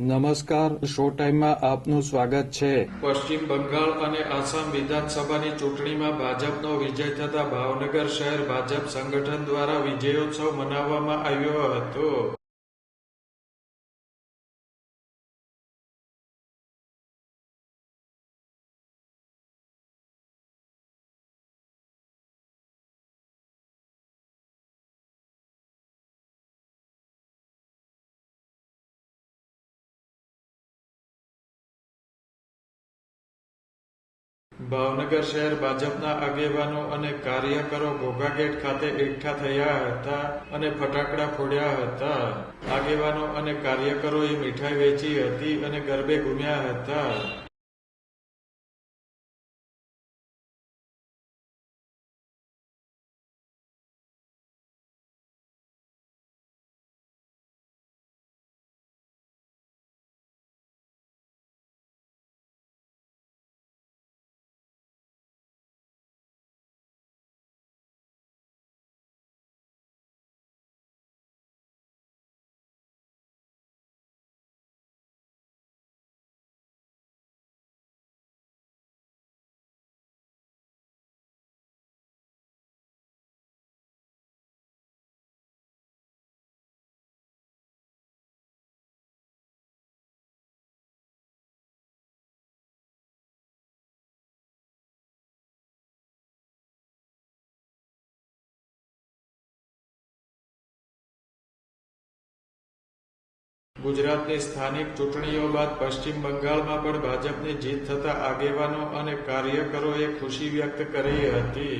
નમસ્કાર, શો ટાઈમમાં આપનું સ્વાગત છે. પશ્ચિમ બંગાળ અને આસામ વિધાનસભાની ચૂંટણીમાં ભાજપનો વિજય થતા ભાવનગર શહેર ભાજપ સંગઠન દ્વારા વિજયોત્સવ મનાવવામાં આવ્યો હતો. ભાવનગર શહેર ભાજપના આગેવાનો અને કાર્યકરો ઘોઘાગેટ ખાતે એકઠા થયા હતા અને ફટાકડા ફોડ્યા હતા. આગેવાનો અને કાર્યકરોએ મીઠાઈ વેચી હતી અને ગરબે ઘૂમ્યા હતા. ગુજરાતની સ્થાનિક ચૂંટણીઓ બાદ પશ્ચિમ બંગાળમાં પણ ભાજપની જીત થતા આગેવાનો અને કાર્યકરોએ ખુશી વ્યક્ત કરી હતી.